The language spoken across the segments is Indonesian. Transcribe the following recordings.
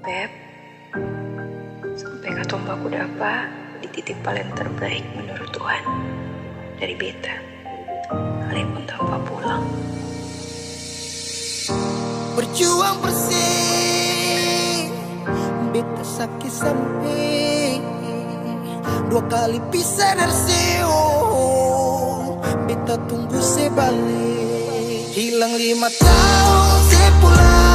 Beb, sampai katong baku dapa di titik paling terbaik menurut Tuhan dari beta, kalian pun tanpa pulang. Berjuang bersih, beta sakit sampai 2 kali pisah dari seo. Beta tunggu sebalik, hilang 5 tahun sepulang.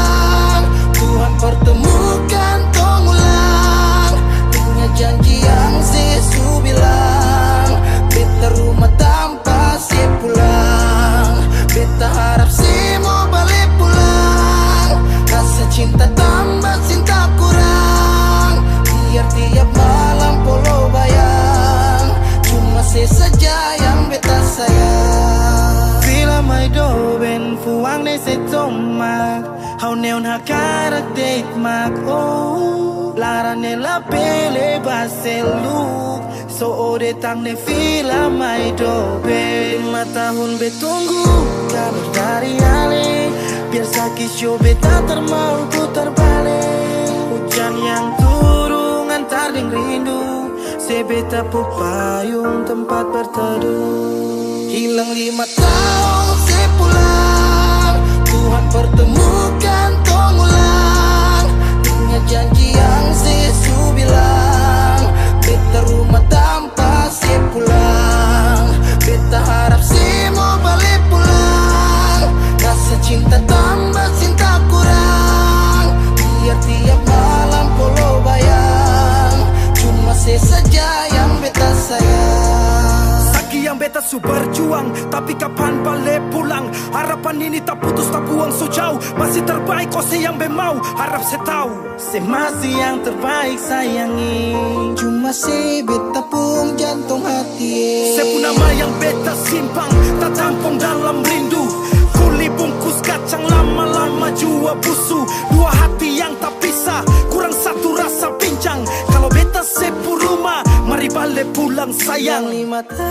Tuhan pertemukan tong ulang, ingat janji yang sesu bilang. Beta rumah tanpa sepulang, beta harap semua balik pulang. Rasa cinta tambah cinta kurang, biar tiap malam polo bayang. Cuma saja yang beta sayang. Vila mai do ben fuang ne se tomak, hau neon hakarak date mak oh. Lara ne la pele baseluk, so ode tang ne vila mai do ben. 5 tahun betunggu kabar dari ale, biar sakit show beta termau putar balik. Hujan yang turun antar ding rindu, sebeta pupayung tempat berteduh. Hilang 5 tahun sepulang, Tuhan pertemukan tong ulang. Ingat janji yang sesu bilang, beta rumah tanpa sepulang. Beta harap semua balik pulang. Rasa cinta tambah cinta kurang, biar tiap malam polo bayang. Cuma saja yang beta sayang. Saki yang beta su berjuang, tapi kapan balik pulang? Harapan ini tak putus tak buang so jauh, masih terbaik kau yang mau. Harap saya tahu, saya masih yang terbaik sayangi. Cuma saya beta pun jantung hati. Saya pun nama yang beta simpang, tak tampung dalam rindu. Kuli bungkus kacang lama-lama jua busu. 2 hati yang tak pisah, kurang satu rasa pincang. Kalau beta sepu rumah, mari balik pulang sayang. 5 tahun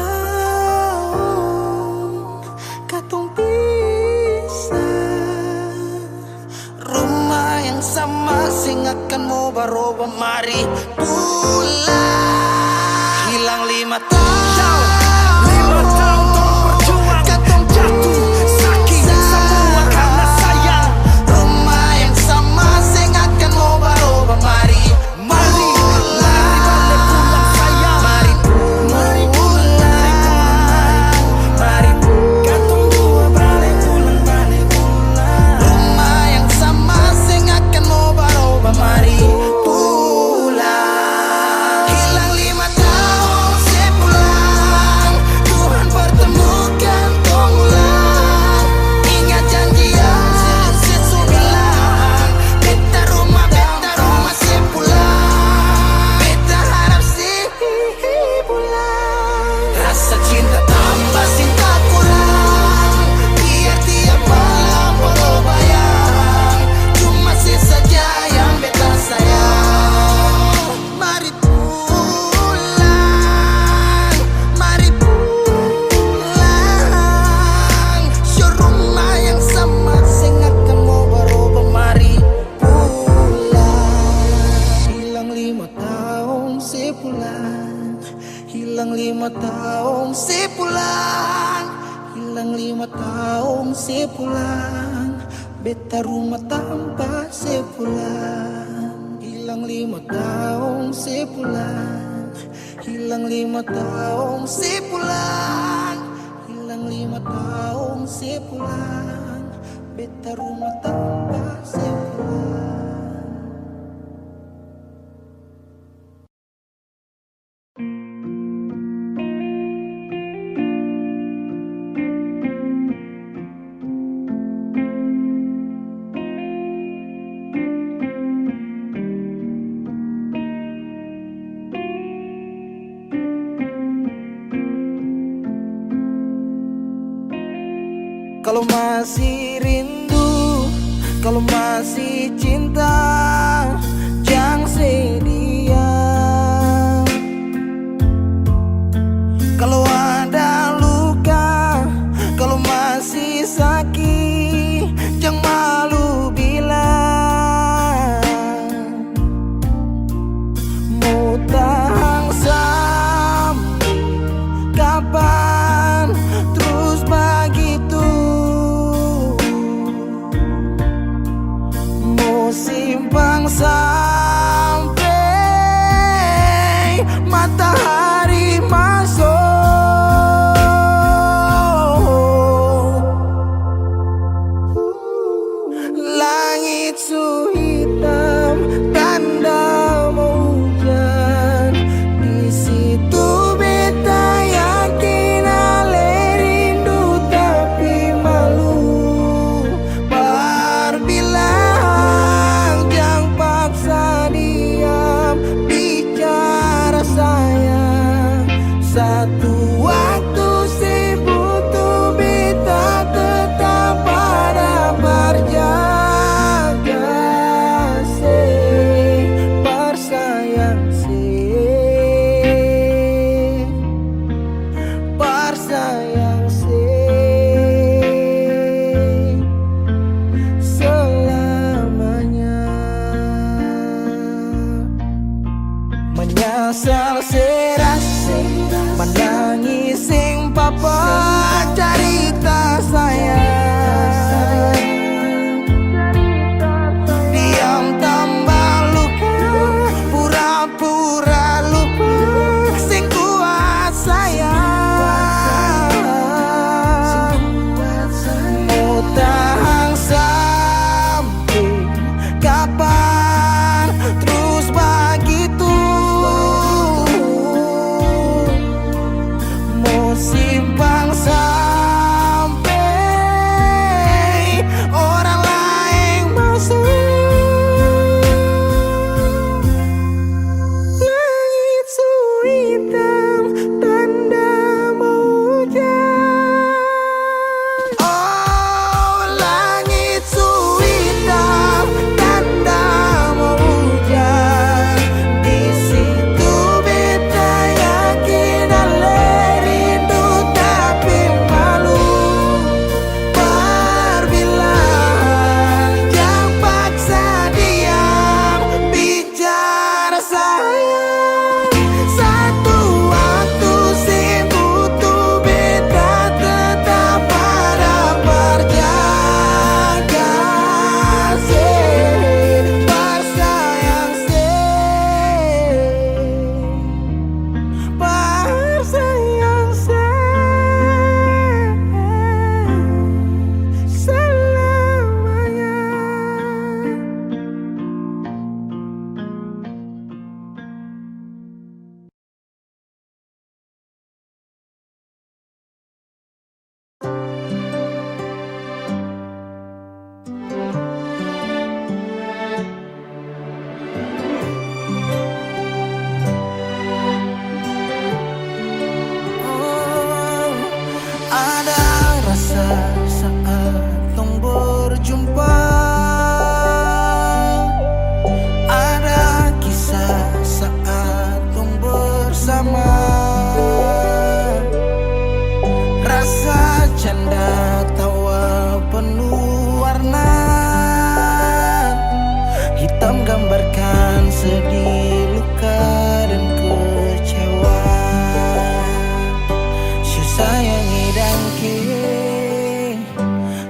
katong pisah, rumah yang sama sing akan mau baroba, mari pulang. Hilang 5 tahun, 5 tahun tong berjuang, katong jatuh sakit semua karena sayang. Rumah yang sama sing akan mau baroba, mari pulang. Mari pulang, mari pulang. Katong dua balik pulang. Rumah yang sama sing akan mau baroba, mari pulang. Hilang 5 tahun sepulang, Tuhan pertemukan tong ulang. Ingat janji yang sesu bilang, beta rumah sepulang. Beta harap sih pulang. Rasa cinta tambah cinta kurang, biar tiap malam polo bayang. Cuma saja yang beta sayang. Mari pulang, mari pulang. Show rumah yang sama sing akan mau baroba, mari pulang. Hilang 5 tahun sepulang, hilang 5 tahun sepulang, hilang 5 tahun sepulang. Beta rumah tanpa sepulang. Hilang 5 tahun sepulang, hilang 5 tahun sepulang, hilang 5 tahun sepulang. Beta rumah tanpa sepulang. Kalau masih rindu, kalau masih cinta, jangan sedia. Kalau ada luka, kalau masih sakit, jangan malu bilang.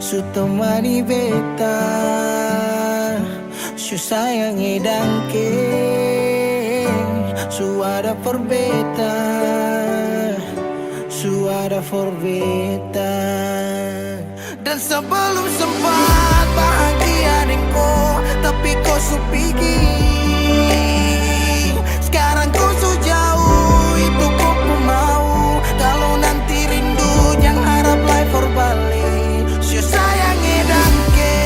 su temani beta, su sayangi dangke, su ada for beta, su ada for beta. Dan sebelum sempat bahagia denko, tapi kau su pergi. Sekarang kau su jauh, itu kau pun mau. Kalau nanti rindu jangan harap life for balik. Su sayangi dangke,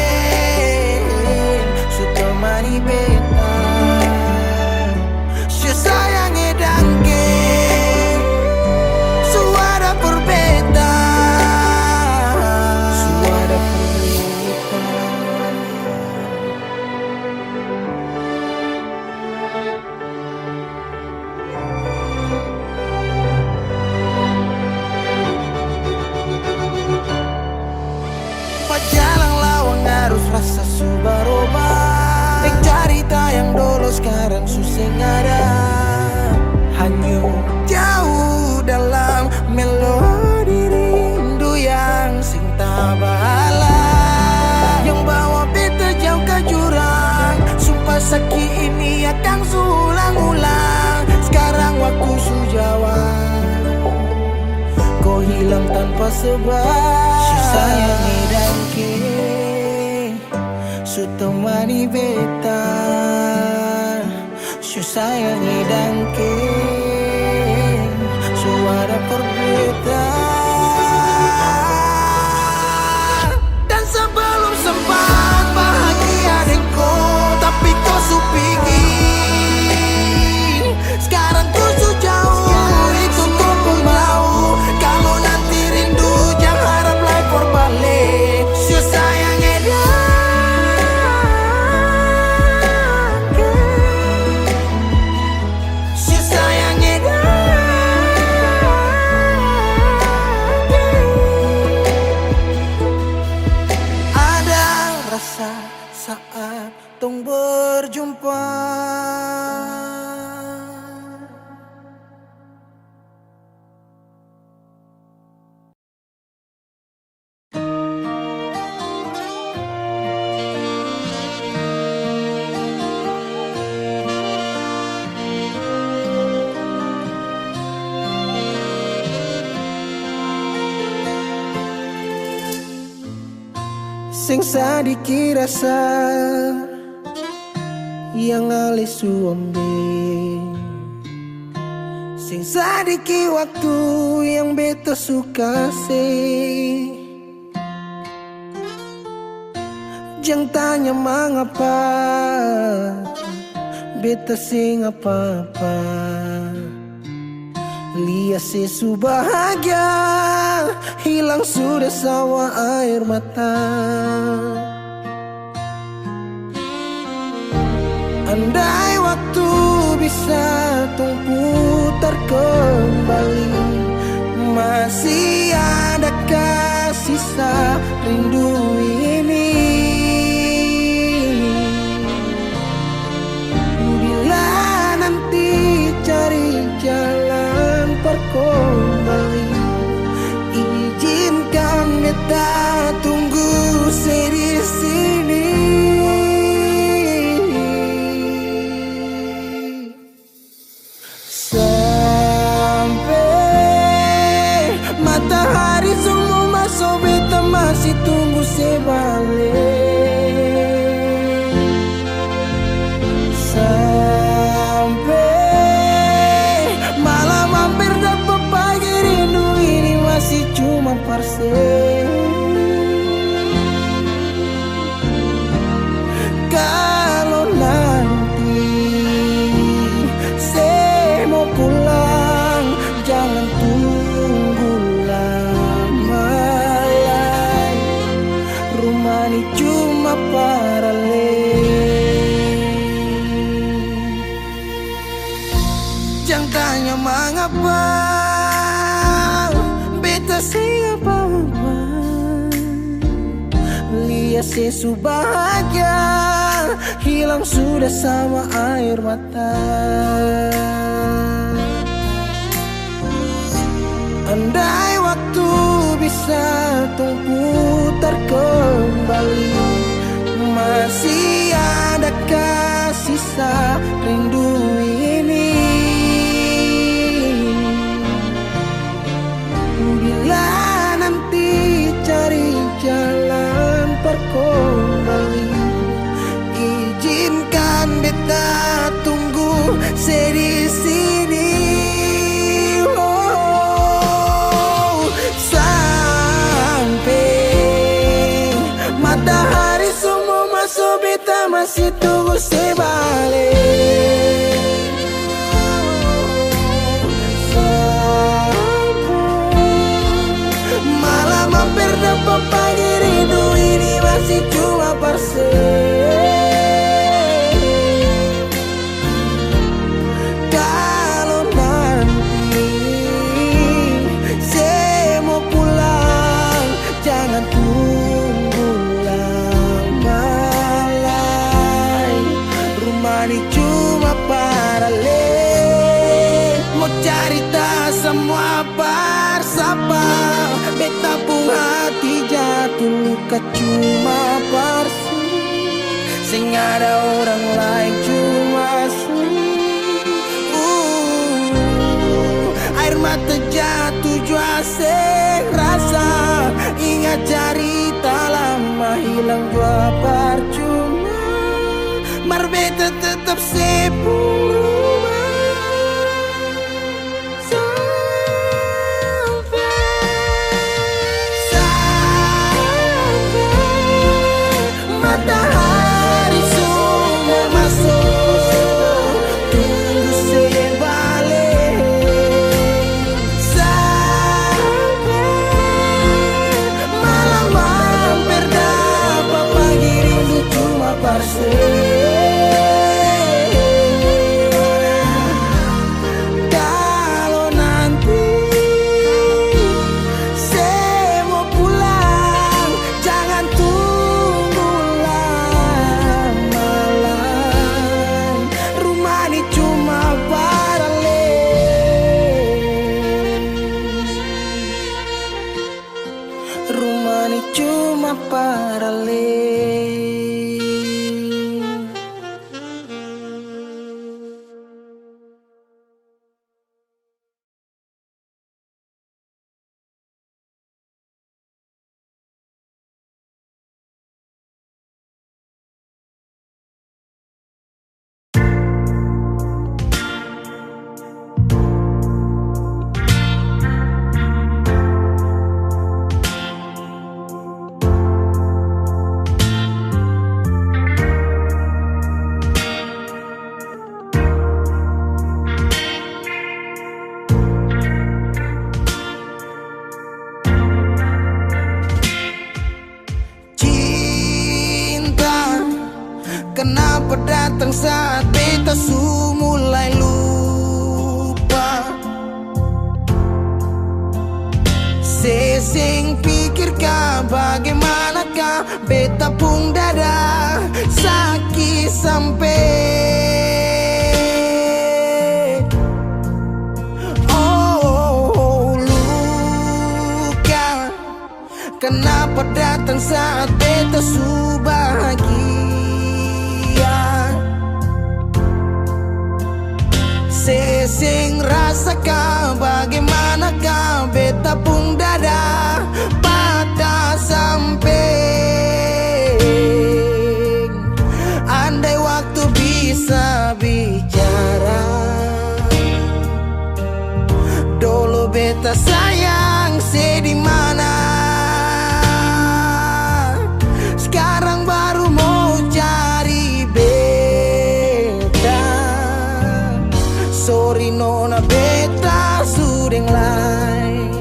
su temani beta, su sayangi dangke, su ada for beta, su ada for beta. Jalan lawang harus rasa subaroba. Cerita yang dulu sekarang susah ada. Hanyut jauh dalam melodi rindu yang sing tak bala, yang bawa beta jauh ke jurang. Sumpah sakit ini akan ulang-ulang. Sekarang waktu su jawab, kau hilang tanpa sebab. Su sayangi dangke, su temani beta, su sayangi dangke, su ada for beta. Dan sebelum sempat bahagia denko, tapi kau su pergi. Sekarang kau su jauh, itu kau pun mau. Kalau nanti rindu jangan harap life for balik. Su sayangi dangke, su sayangi dangke. Ada rasa saat tong berjumpa. Sing sadiki rasa yang alih suambe, sing sadiki waktu yang beta suka sih. Jangan tanya mengapa beta sing apa-apa. Lihat sesu bahagia, hilang sudah sawa air mata. Andai waktu bisa tung putar kembali, masih adakah sisa rindu ini? Bila nanti cari jalan kembali, izinkan beta tunggu di sini. Sampai matahari semua masuk, beta masih tunggu sebalik. Sampai malam hampir dapat pagi, rindu ini masih cuma parse. Kalau nanti saya mau pulang, jangan tunggu lama lagi. Rumah ini cuma paralel. Jangan tanya mengapa beta siapa. Lihat sesu bahagia, hilang sudah sama air mata. Andai waktu bisa tung putar ke masih tunggu sebalik. Malah mampir dapat pagi rindu ini masih cuma persen. Kalau nanti saya mau pulang, jangan tunggu lama lagi. Rumah ini cuma paralel, mau cari tak semua bersama. Beta pun hati jatuh luka cuma parsi. Sing ada orang lain cuma air mata jatuh jua sing rasa. Ingat cerita lama hilang jua percuma. Mar beta tetap sepuluh. Matahari sudah masuk, tunggu saya balik. Sampai malam mampir dapat pagi rindu cuma parsi. Kalau nanti saya mau pulang, jangan tunggu lama lagi. Rumah ini cuma paralel. Rumah ini cuma paralel. Kenapa datang saat beta su mulai lupa? Sesing pikirkah bagaimanakah beta pun dada sakit sampai. Oh luka, kenapa datang saat beta su bahagia? Sesing rasakan bagaimanakah beta pun dada patah sampai. Andai waktu bisa bicara, dulu beta sayang di mana. Sekarang baru mau cari beta. Sorry nona beta sudeng lain.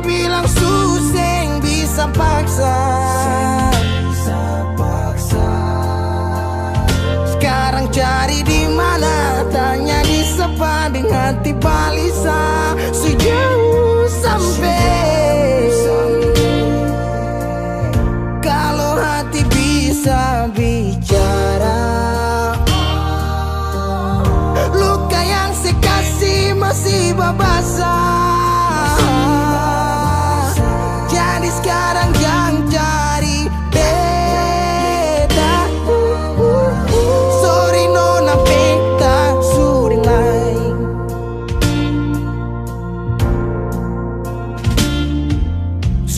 Bilang suseng bisa paksa. Sekarang cari di mana, tanya di sepa dengan hati balisa. Sejauh sampai kalau hati bisa bicara, luka yang sekasih masih babasa. Jadi sekarang jangan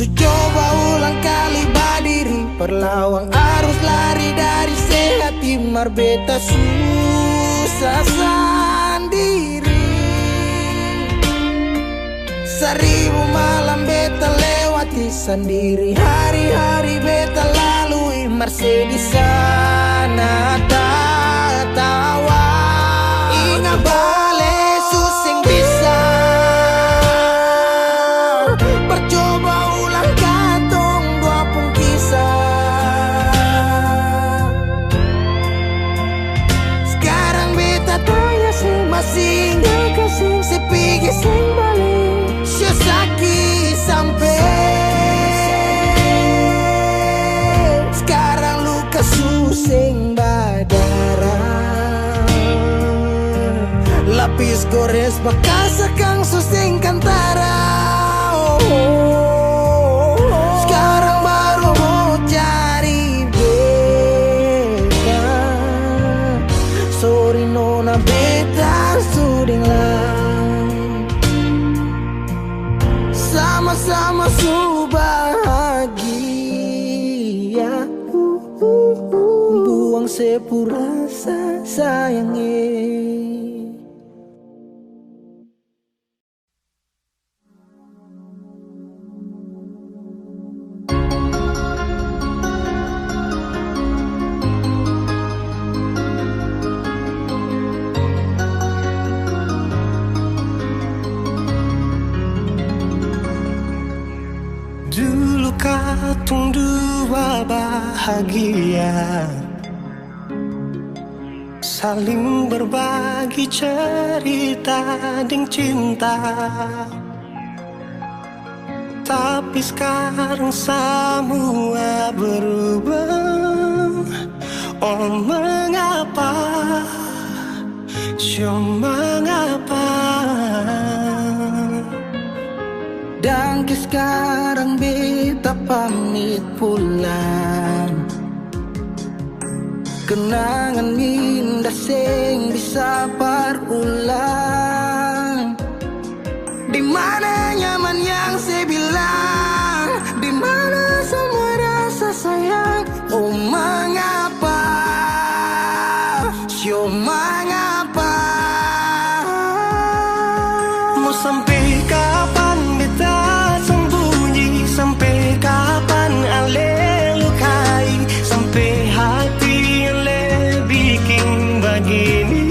Su coba ulang kali berdiri, perlawan arus lari dari sehati, marbeta susah sendiri. Seribu malam beta lewati sendiri, hari-hari beta lalui, marse di sana tawa. Ingat bale susing bisa, percoba ulang katong dua pun kisah. Sekarang beta tanya sih masih nggak kasih sepigi sing balik, sakit sampai sekarang luka susing badara, lapis gores bekas akang susing kantara. Sekarang baru mau cari beta, sorry nona beta suding lah. Sama-sama su bahagia, buang sepurasa sayangnya. Dulu katong dua bahagia, saling berbagi cerita ding cinta. Tapi sekarang semua berubah. Oh mengapa, so mengapa? Dan sekarang beta pamit pulang, kenangan indah sing bisa berulang. Di mana nyaman yang saya bilang, di mana semua rasa sayang. Oh mengapa, so mengapa? Mau sampai kapan beta sembunyi, sampai kapan ale lukai, sampai hati ale bikin begini.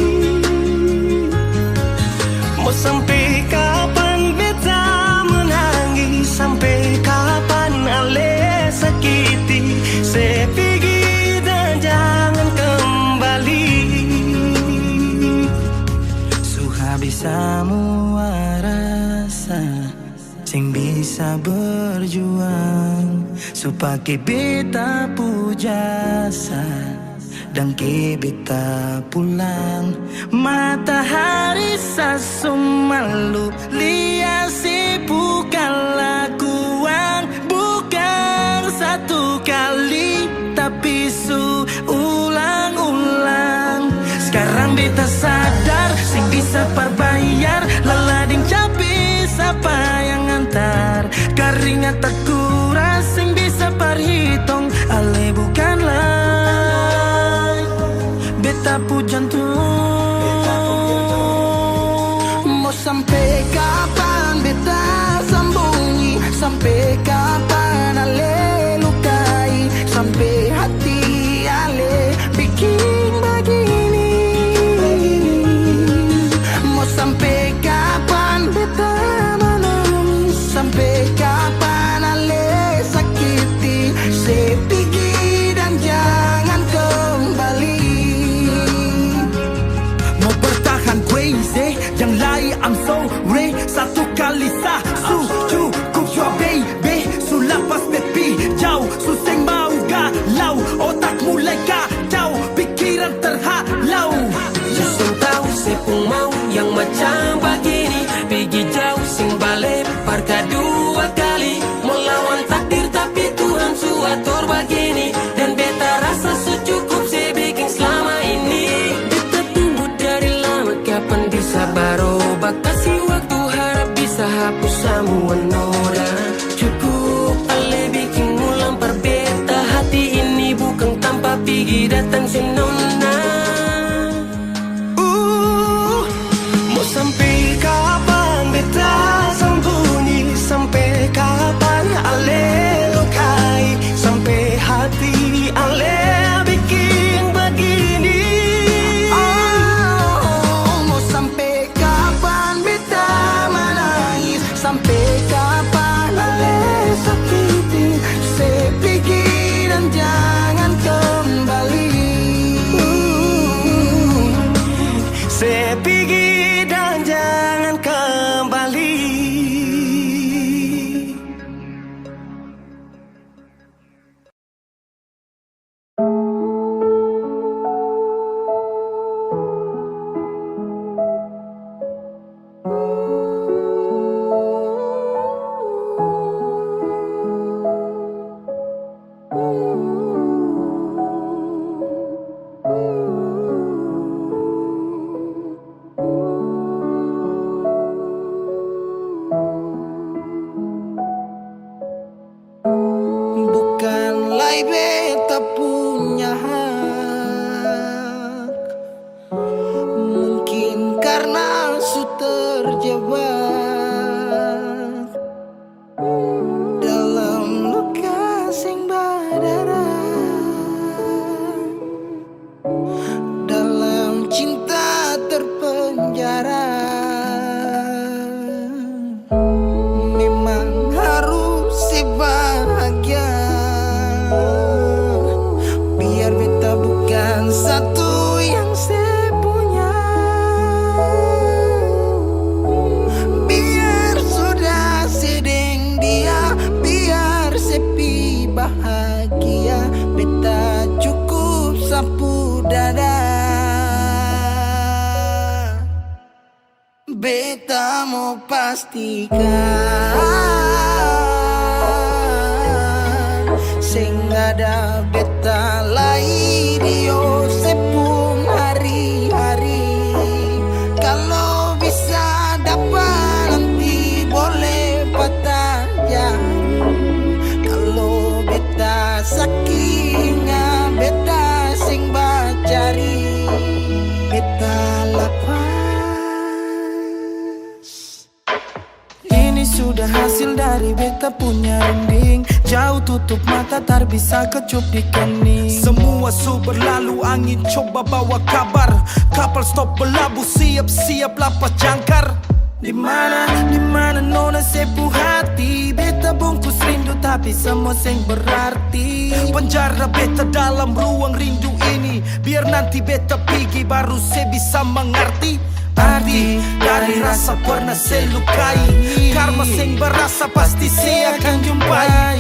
Mau sampai kapan beta menangis, sampai kapan ale sakiti, saya pergi dan jangan kembali. Suhabis semua rasa sing bisa berjuang, supaya beta pujasa dan ke beta pulang. Matahari sasumalu liasi bukan lakuan, bukan satu kali tapi su ulang-ulang. Sekarang beta sadar sing bisa perbayar, lalading capi siapa yang antar, keringat tak kuras sing bisa perhitung, ale bukanlah beta pu jantung. Mau sampai kapan beta sembunyi, sampai kapan ale lukai, sampai hati ale bikin begini. Mau sampai kapan beta menangis, sampai kapan ale sakiti, saya pergi dan jangan kembali. Mau bertahan crazy, yang lain I'm sorry. Satu kali su cukup yo baby, su lapas baby jauh, su sing mau galau, otak mulai kacau, pikiran terhalau. Justru tahu sepung mau yang macam begini, pergi jauh sing balik parka dua kali, melawan takdir tapi Tuhan su atur begini, dan beta rasa su cukup saya bikin selama ini. Beta tunggu dari lama kapan bisa berubah, kasih waktu harap bisa hapus semua noda. Cukup pigi datang si nona. Mau sampai kapan beta sembunyi, sampai kapan ale lukai, sampai hati ale bikin begini. Mau sampai kapan beta menangis, sampai kapan ale sakiti, saya pergi dan jangan kembali. Saya pergi dan jangan kembali. Bukanlah beta punya hak, mungkin karena su terjebak dalam luka sing berdarah, dalam cinta terpenjara. Memang harus si bahagia, biar beta bukan satu yang saya punya. Biar sudah sedeng dia, biar sepi bahagia, beta cukup sapu dada. Beta mau pastikan sing ada beta lai dio sepung hari-hari. Kalau bisa dapat nanti boleh patah jari. Kalau beta sakinga beta sing bacari, beta lapas. Ini sudah hasil dari beta punya rending. Jauh tutup mata tak bisa kecup di kening. Semua su berlalu, angin coba bawa kabar. Kapal stop berlabuh, siap-siap lapas jangkar. Di mana nona sepuh hati. Beta bungkus rindu tapi semua sing berarti. Penjara beta dalam ruang rindu ini, biar nanti beta pergi baru saya bisa mengerti arti dari rasa pernah saya lukai. Karma sing berasa pasti saya akan jumpai.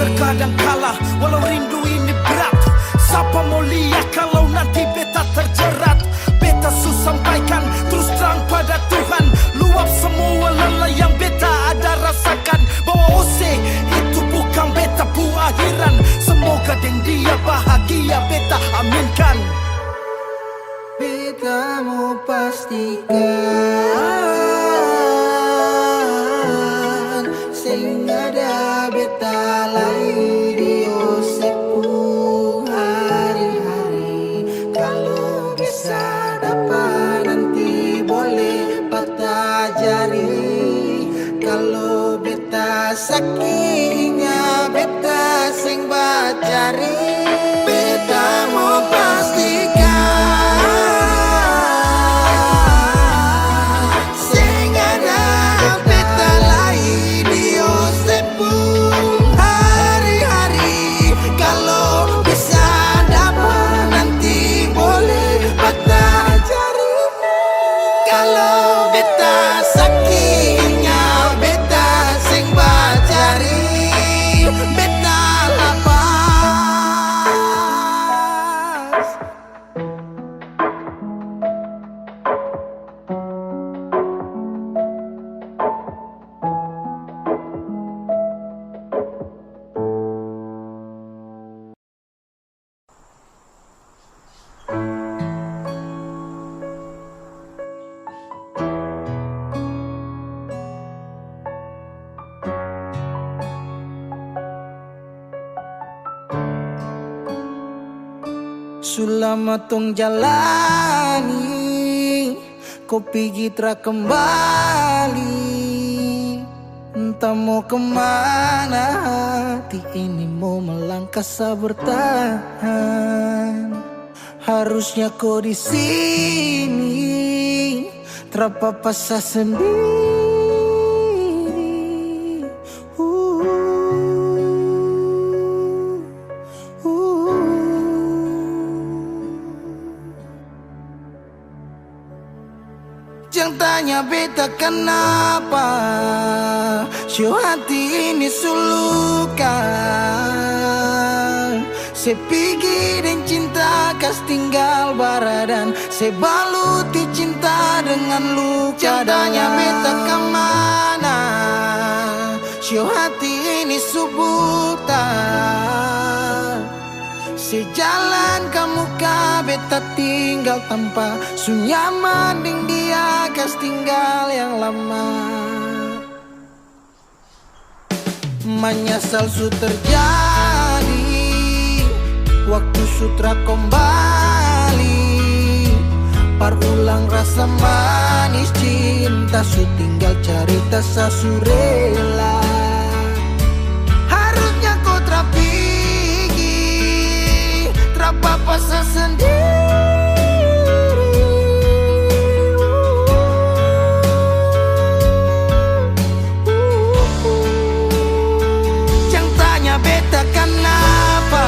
Terkadang kalah walau rindu ini berat. Siapa mau lihat kalau nanti beta terjerat. Beta su sampaikan terus terang pada Tuhan. Luap semua lelah yang beta ada rasakan. Bahwa Ose itu bukan beta pu akhiran. Semoga dengan dia bahagia beta aminkan. Beta mau pastikan sing ada beta lai dio sepuluh hari-hari. Kalau bisa dapat nanti boleh patah jari. Kalau beta sakinga beta sing bacari. Beta mau pastikan beta sakinga beta sing bacari. Sulama tong jalani, kau pergi tra kembali. Entah mau kemana, hati ini mau melangkah sabar tahan. Harusnya kau di sini, terpapasa sendiri. Jangan tanya beta kenapa, show hati ini sulukan. Se pergi dan cinta kas tinggal baradan, se baluti cinta dengan luka. Jangan tanya beta kemana, show hati ini subutan. Sejalan kamu ka beta tinggal tanpa sunyaman ding dia kas tinggal yang lama. Menyesal su terjadi, waktu sutra kembali. Parulang rasa manis cinta, su tinggal cerita sasurela. Harusnya kau terapi terpapasa sendiri. Jangan tanya beta kenapa,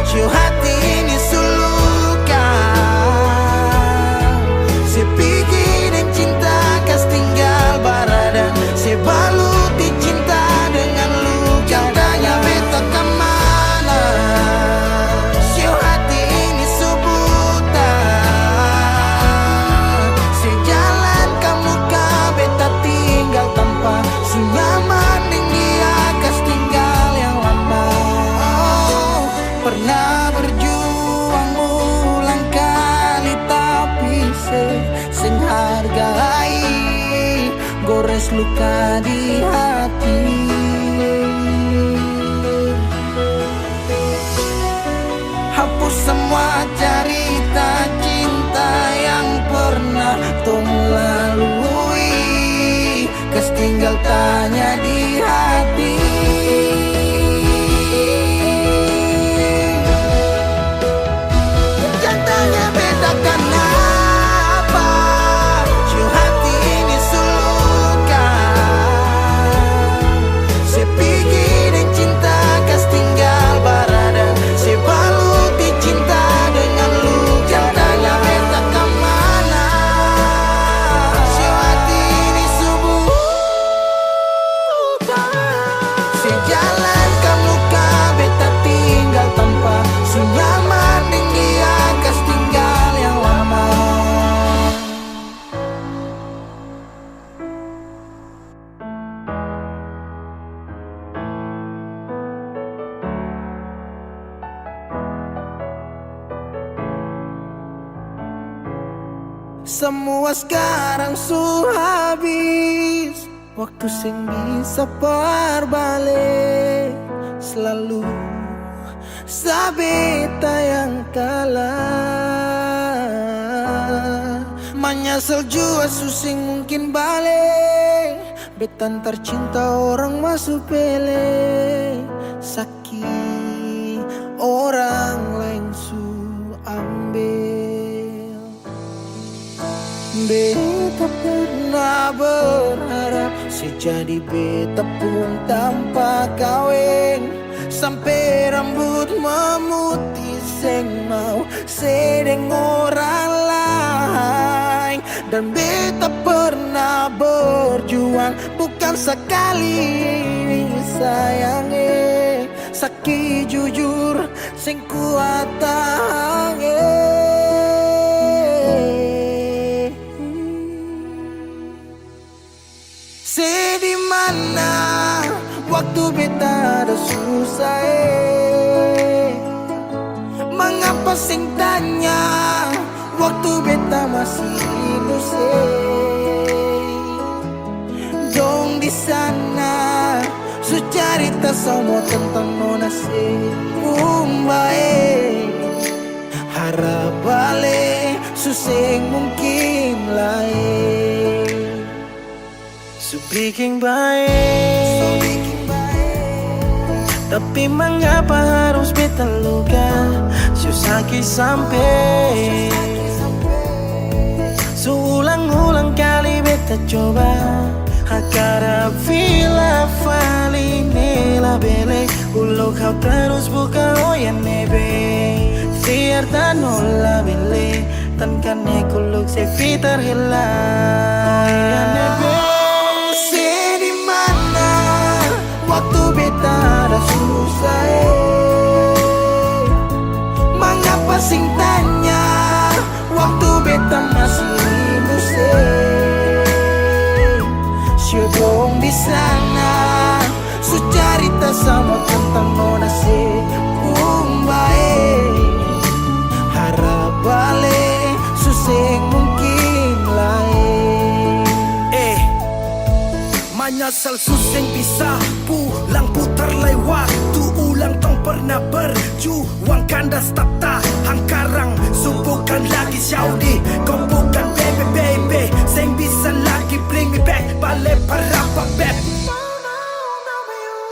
show hati ini sulukan. Se pergi dan cinta kas tinggal baradan, se baluti cinta dengan luka. Jangan tanya beta kemana, show hati ini subutan. Sejalan kamu ka beta tinggal tanpa sunyaman ding dia kas tinggal yang lama. Oh, pernah berjuang ulang kali tapi sing hargai, gores luka di hati. Hapus semua cerita cinta yang pernah tong lalui, kas tinggal tanya di hati. Jangan tanya beta kenapa, show hati ini sulukan. Se pergi dan cinta kas tinggal baradan, se baluti cinta dengan luka. Jangan tanya beta kemana, show hati ini subutan. Sejalan kamu ka beta tinggal tanpa sunyaman ding dia kas tinggal yang lama. Semua sekarang su habis, waktu sing bisa berbalik. Selalu sabeta yang kalah. Menyesal jua susing mungkin balik. Betan tercinta orang masuk pele. Sakit orang lain su ambil. Beta pernah berharap sejadi beta pun tanpa kawin. Sampai rambut memutih seng mau sedeng orang lain. Dan beta pernah berjuang bukan sekali sayangi. Sakit jujur sing kuat tahangi. Di mana waktu beta ada susah mengapa sing tanya waktu beta masih inusai. Dong di sana su cerita semua tentang nona se umbae. Harap balik susing mungkin lain. So bikin baik, tapi mengapa harus beta luka? Susaki sampai Seulang-ulang kali beta coba Hakara vila fali nela bele Ulo kau terus buka oya nebe Fiar tanola bele Tan kane kuluk se fitar hela Oya nebe Di mana waktu beta ada susah Mengapa sing tanya waktu beta masih Syedong di sana su cerita sama tentang nona si umbae Harap balik susing mungkin lain. Menyesal suseng bisa pulang putar lai waktu ulang tong pernah berjuang kandas tak tahan karang bukan lagi Saudi kau bukan baby sing bisa lagi bring me back balik parapa beb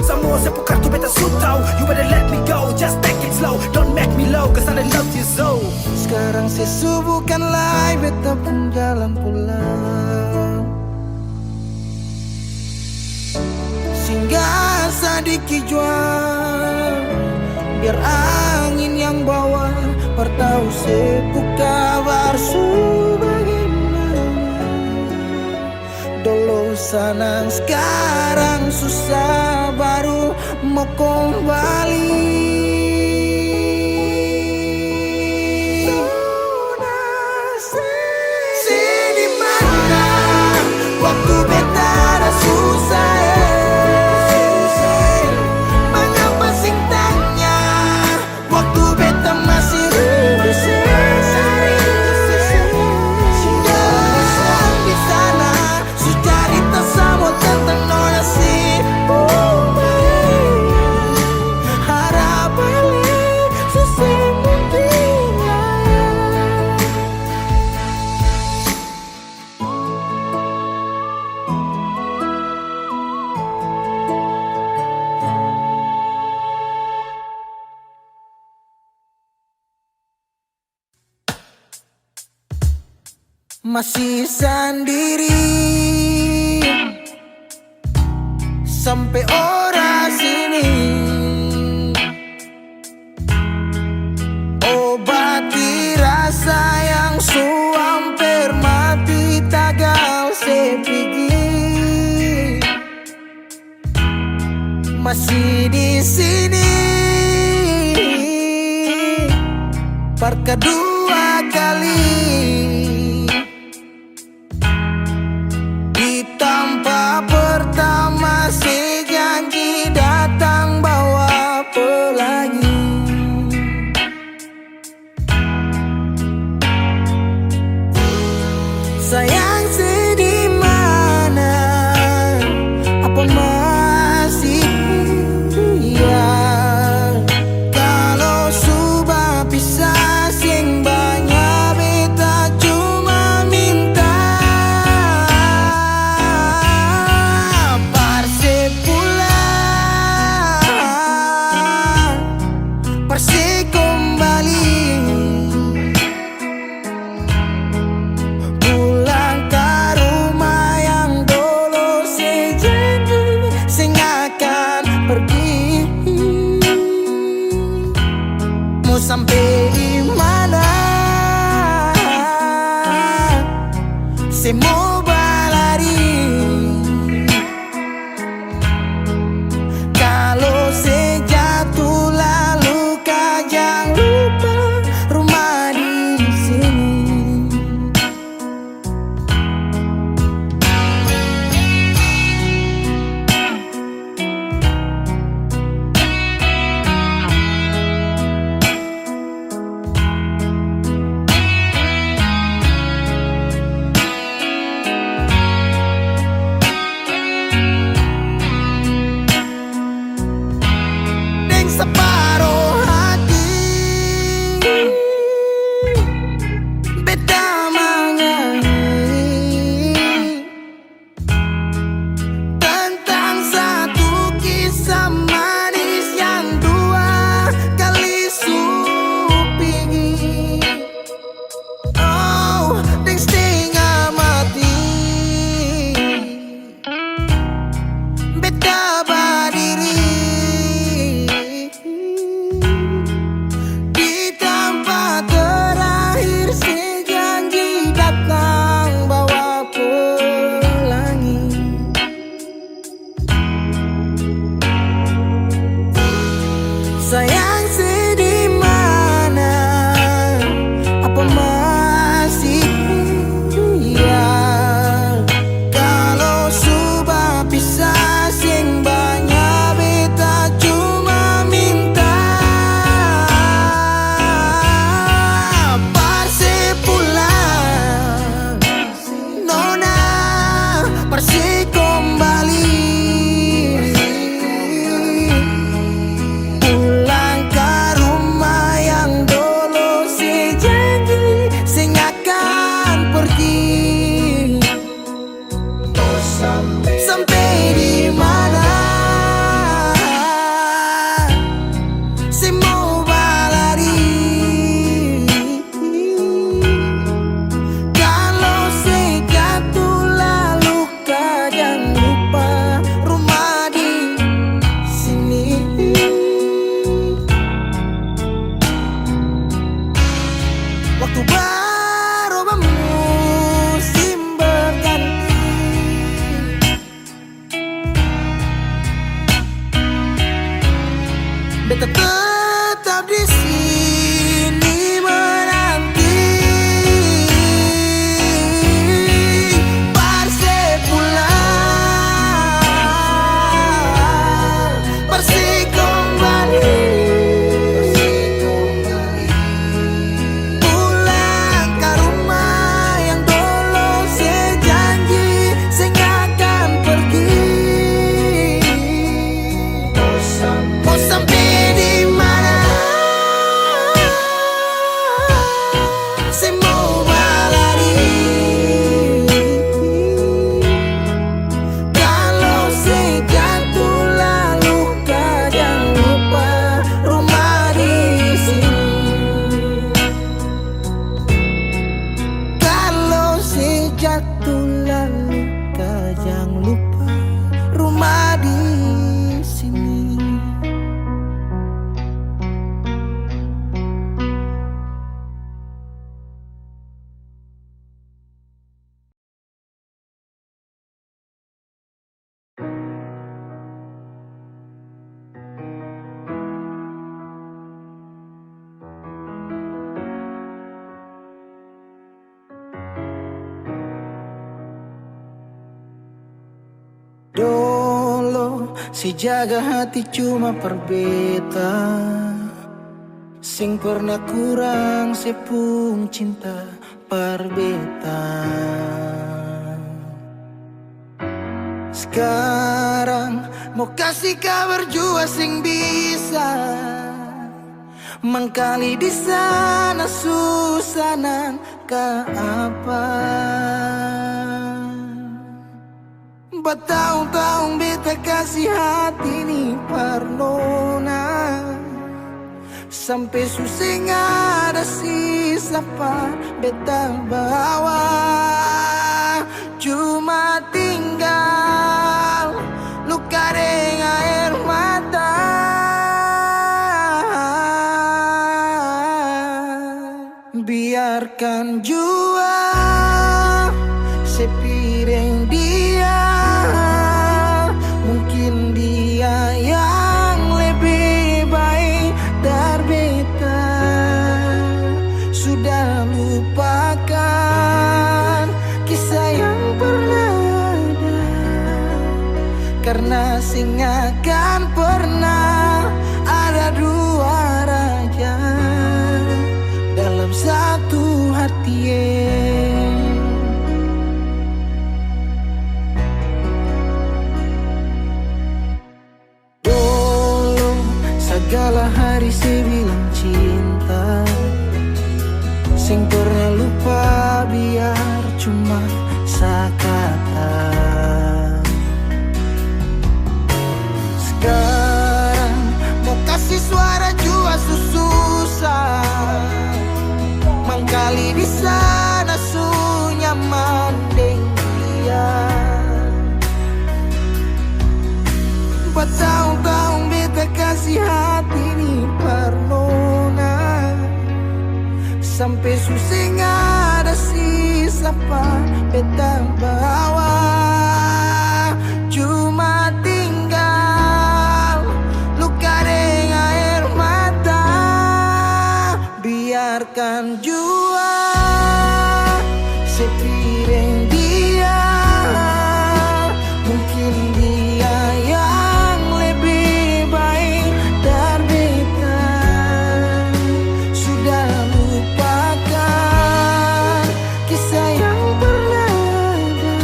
semua sepu kartu beta sutau you better let me go just take it slow don't make me low cause I love you so Sekarang sesubukan lai beta pun jalan pulang Singgah sadiki jual Biar angin yang bawa Pertau sebuka barsu bagaimana Dulu senang sekarang susah baru mau kembali Di mana waktu beta ada susah Masih sendiri sampai ora sini obati rasa yang hampir mati tagal sepigi masih di sini per kedua kali Tanpa pertama si janji datang bawa pelangi Sayang sedih mana Apa masih dia Kalau sudah pisah sing banyak beta cuma minta Sampai mana Semua balari Kalau sejatuh lalu kau jangan lupa rumah di sini beta tetap di sini menanti Parse pulang, Parse kembali, pulang ke rumah yang dulu sejanji sing akan pergi. Mau sampai di mana? Saya mau berlari. Kalau saya jatuh lalu kau jangan lupa rumah di sini. Kalau saya jatuh lalu kau jangan lupa rumah di sini. Dulu si jaga hati cuma perbeta, sing pernah kurang sepung cinta perbeta. Sekarang mau kasih kabar jua sing bisa mengkali di sana susanan ke apa. Bertahun-tahun beta kasih hati ni parnona, sampai susah ada sisa pa beta bawa. Cuma tinggal luka dengan air mata. Biarkan jua sepiring dia, mungkin dia yang lebih baik dari beta. Sudah lupakan kisah yang pernah ada, karena sing akan pernah ada dua raja dalam satu hati. Dulu segala hari saya bilang cinta, sing pernah lupa biar cuma sekata. Sekarang mau kasih suara jua susah, mangkali di sana su nyaman deng dia. Bertahun-tahun beta kasih hati ni parnona, sampai susah ada sisa pa beta bawa. Cuma tinggal luka dengan air mata. Biarkan jua sepiring dia, mungkin dia yang lebih baik dari beta. Sudah lupakan kisah yang pernah ada,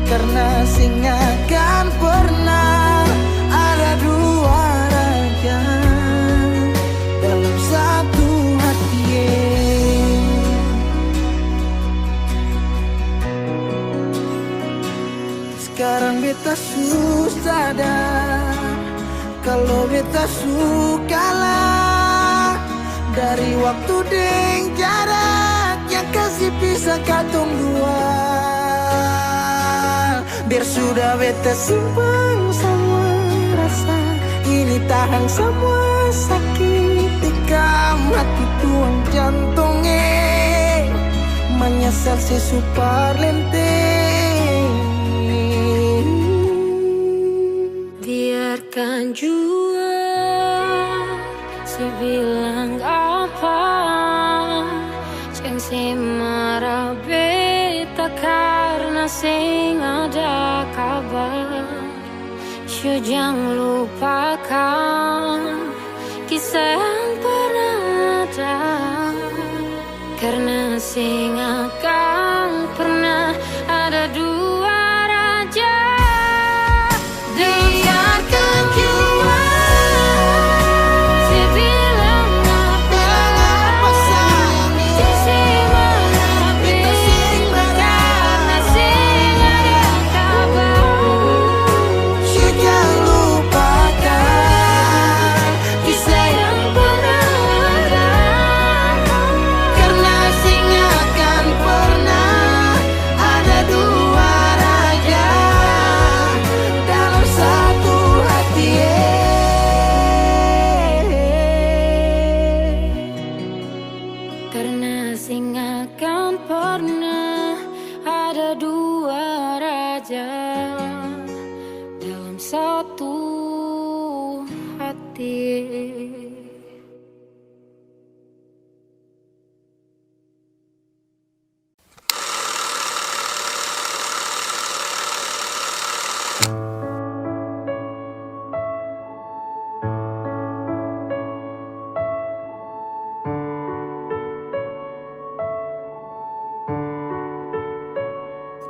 karena sing akan pernah ada dua raja dalam satu hati. Sekarang beta susah sadar kalau beta sukalah dari waktu deng jarak yang kasih pisah katong dua. Biar sudah beta simpan semua rasa ini, tahan semua sakit tikam hati tuang jantungnya, menyesal si super lenteng. Biarkan jua si bilang apa Jeng si marah beta karena sing ada kabar Syu jangan lupakan kisah yang pernah ada Karena sing akan pernah ada dua raja Biarkan jiwa sebilang apa sayangnya Sisi mana Beta sing karena sing ada kabar Syu jangan lupakan Kisah yang pernah ada Karena sing akan pernah ada dua raja dalam satu hati Karena sing akan pernah ada dua raja dalam satu hati.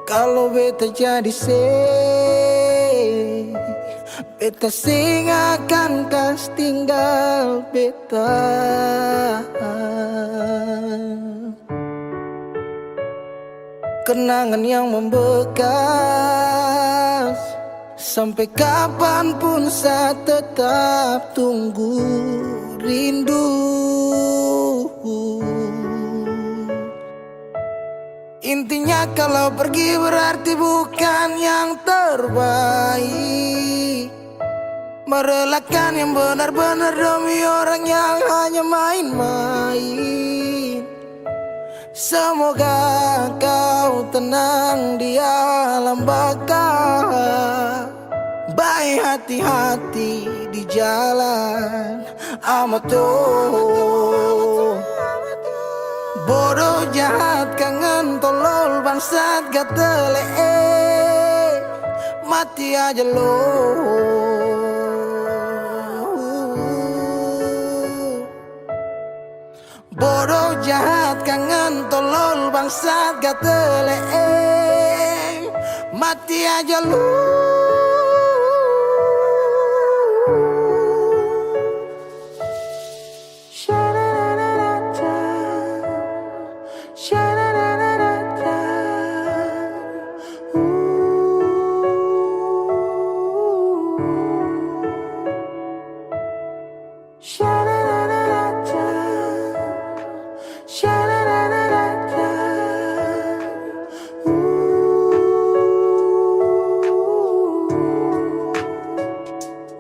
Kalau beta jadi beta sing akan kas tinggal beta Kenangan yang membekas sampai kapanpun saya tetap tunggu rindu Intinya kalau pergi berarti bukan yang terbaik Merelakan yang benar-benar demi orang yang hanya main-main Semoga kau tenang di alam baka Baik hati-hati di jalan Amato Bodoh jahat kangen tolol bangsat gatele Mati aja lo Bodoh jahat kangen tolol bangsat gatele Mati aja lo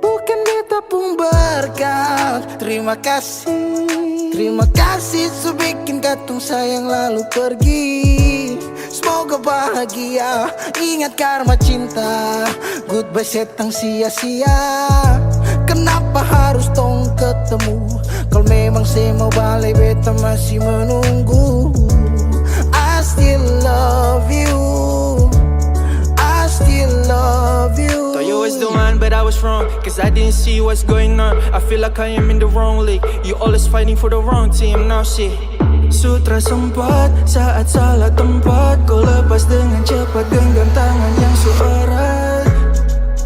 Bukan beta pun berkat Terima kasih sudah bikin katung sayang lalu pergi Semoga bahagia Ingat karma cinta Goodbye setang sia-sia Kenapa harus tong ketemu Kalau memang saya mau balik beta masih menunggu I still love you I still love you Thought you was the one but I was wrong Cause I didn't see what's going on I feel like I am in the wrong league You always fighting for the wrong team Now shit Sutra sempat saat salah tempat Kau lepas dengan cepat genggam tangan yang suara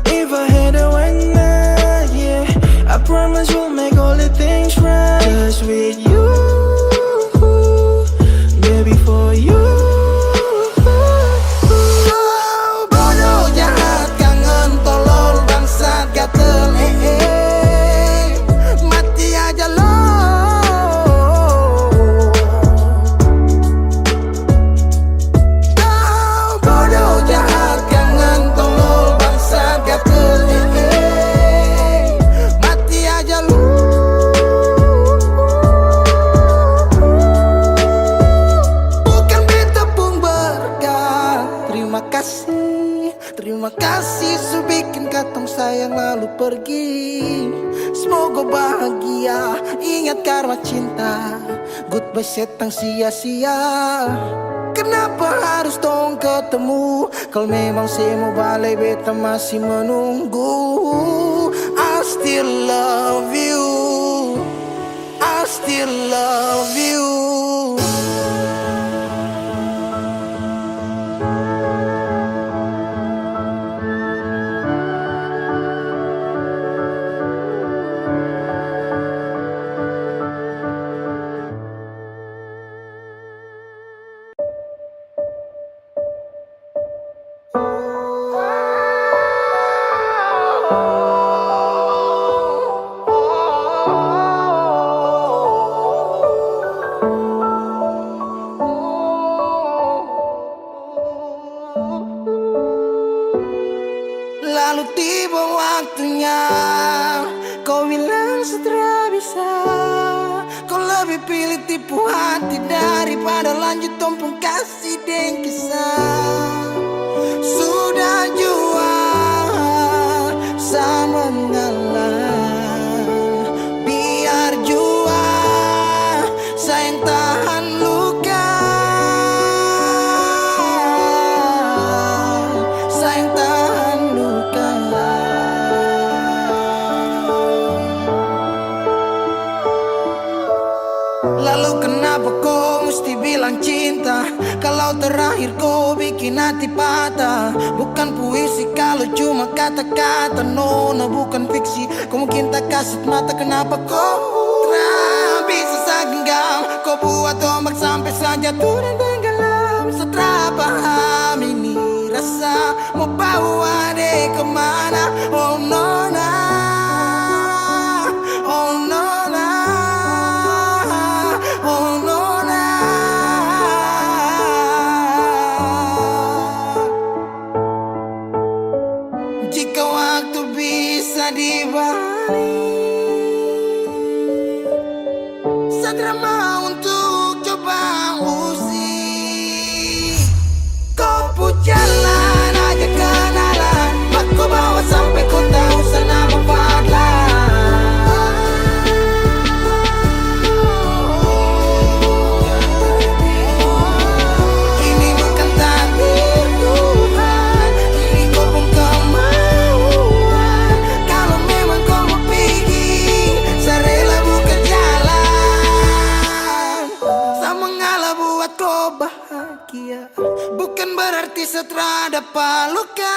If I had a one night, yeah I promise we'll make all the things right Just with you Baby for you Bodoh jahat kangen tolol bangsat gatel Mati aja lo Bodoh jahat kangen tolol bangsat gatel Mati aja lo Bukan beta pun berkat Terima kasih sudah bikin katong sayang lalu pergi Semoga bahagia, ingat karma cinta. Goodbye setang sia-sia. Kenapa harus tong ketemu? Kalau memang saya mau balik, beta masih menunggu. I still love you, I still love you. Lalu tiba waktunya, kau bilang setelah bisa. Kau lebih pilih tipu hati daripada lanjut tompong kasih dan kisah. Sudah jual sama mengalah, biar jua sayang tahan luka. Sayang tahan luka. Lalu kenapa kau mesti bilang cinta, kalau terakhir kau bikin hati patah? Bukan puisi kalau cuma kata-kata, nona bukan fiksi. Kau mungkin tak kasat mata, kenapa kau bisa segenggam? Kau buat ombak sampai saja turun tenggelam. Setelah paham ini rasa, mau bawa deh kemana? Oh nona, oh nona, oh nona. Jika waktu bisa dibalik, Satria mau untuk coba usi. Kau pun jalan aja kenalan, aku bawa sampai kau tahu sana ini bukan takdir Tuhan, ini kau pun kemauan. Kalau memang kau mau pergi, saya rela buka jalan. Saya mengalah buat kau bahagia, bukan berarti setelah dapat luka.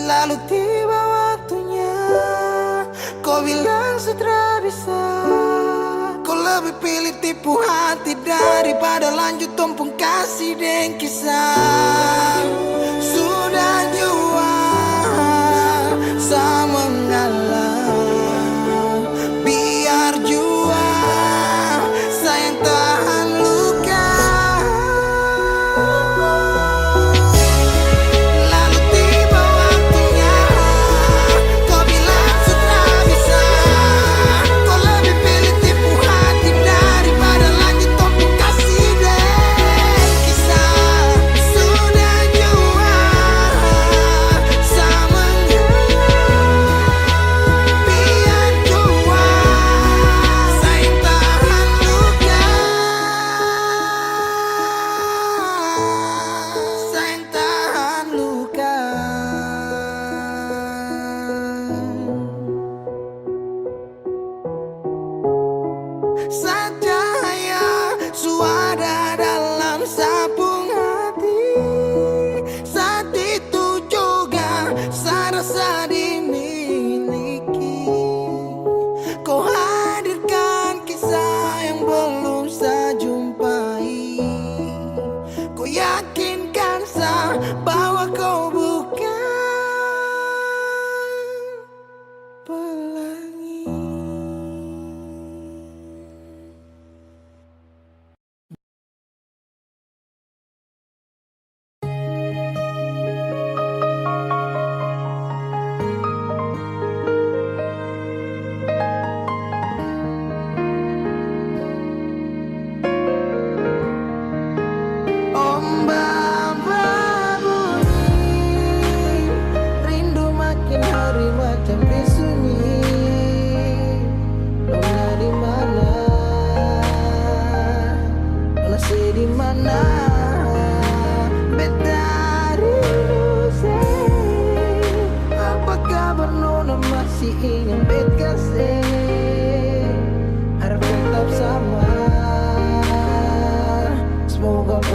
Lalu tiba waktunya, kau bilang setelah bisa. Kau lebih pilih tipu hati daripada lanjut tompong kasih dan kisah. Sudah jua sama mengalah, biar jua sayang tahan luka. Lalu tiba waktunya, kau bilang setelah bisa. Kau lebih pilih tipu hati daripada lanjut tompong kasih dan kisah.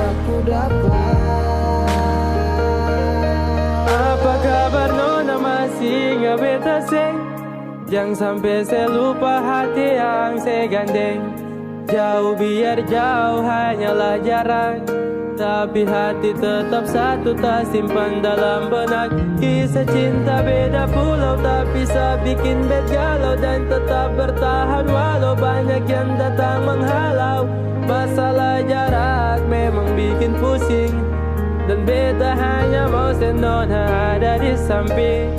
aku dapat. Apa kabar nona, masih ingat beta seng? Jangan sampai saya lupa hati yang saya gandeng. Jauh biar jauh hanyalah jarak, tapi hati tetap satu, tak simpan dalam benak. Kisah cinta beda pulau, tapi bisa bikin bet galau dan tetap bertahan walau banyak yang datang menghalau. Masalah jarak memang bikin pusing, dan beta hanya mau senona ada di samping.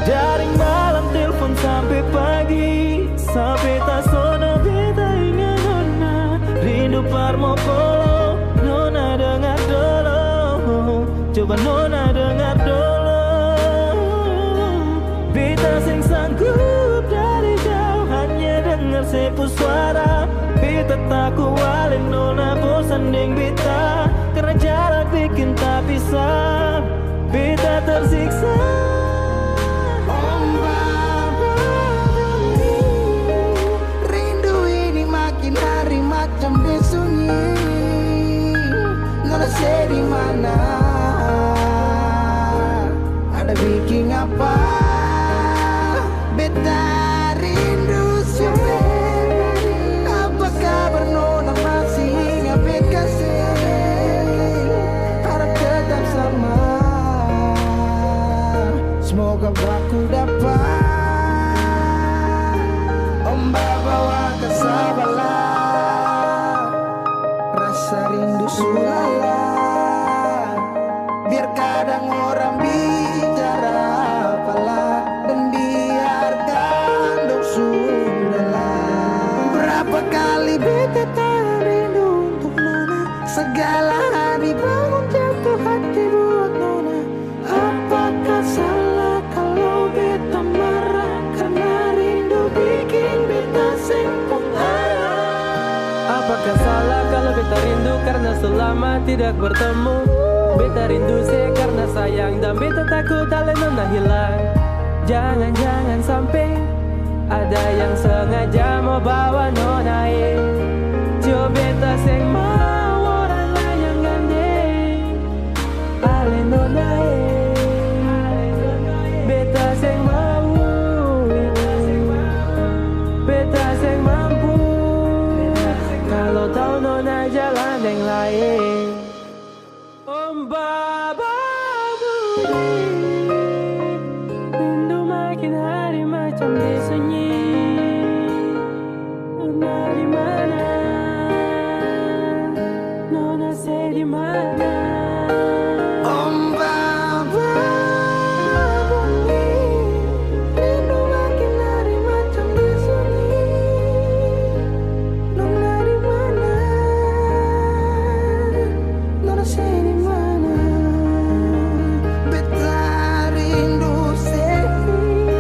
Jaring malam, telepon sampai pagi, sampai tak sono beta ingat nona. Rindu Parmopolo, nona dengar dulu, coba nona dengar dulu. Beta sing sanggup dari jauh hanya dengar sepu suara. Beta tak kualin nona, bosan deng beta, karena jarak bikin tak bisa. Beta tersiksa. Macam disunyi, nona di mana? Ada bikin apa? Beta rindu siapa? Apa kabar nona, masih ingat bet kasih? Harap tetap sama. Semoga aku dapat ombak bawa kesabaran. Rasa rindu sulala, biar kadang orang bicara apalah, dan biarkan dong sudahlah. Berapa kali beta tak rindu untuk nona, segala hari bangun jatuh hati buat nona. Apakah salah kalau beta marah, karena rindu bikin beta sempung arah? Apakah salah kalau beta rindu karena selama tidak bertemu? Beta rindu saya karena sayang, dan beta takut ale nona hilang. Jangan-jangan sampai ada yang sengaja mau bawa nona coba beta seng mau orang lain yang gandeng ale nona beta seng mau, beta seng mampu kalau tahu nona jalan yang lain. Baba bunyi, rindu makin hari macam disunyi. Nona di mana? Nona saya di mana? Ombak bunyi, rindu makin hari macam disunyi. Nona di mana? Nona saya di mana? Beta rindu sepi.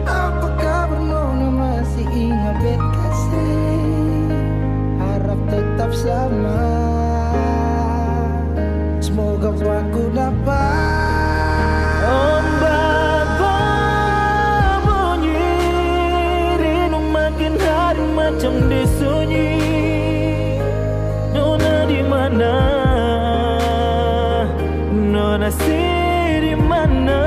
Apa kabar nona, masih ingat bet kasih? Harap tetap sama. Semoga aku dapat Ombak bunyi, rindu makin hari macam disunyi. Nona di mana? Nona si di mana?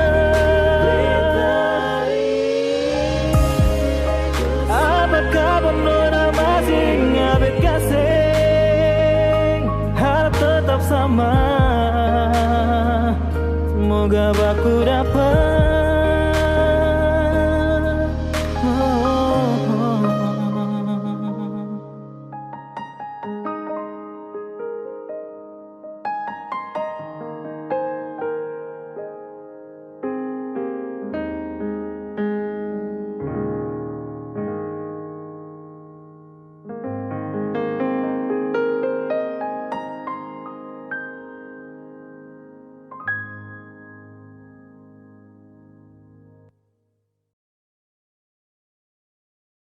Apa kabar nona, masih ingat bet kasih? Harap tetap sama. Semoga aku dapat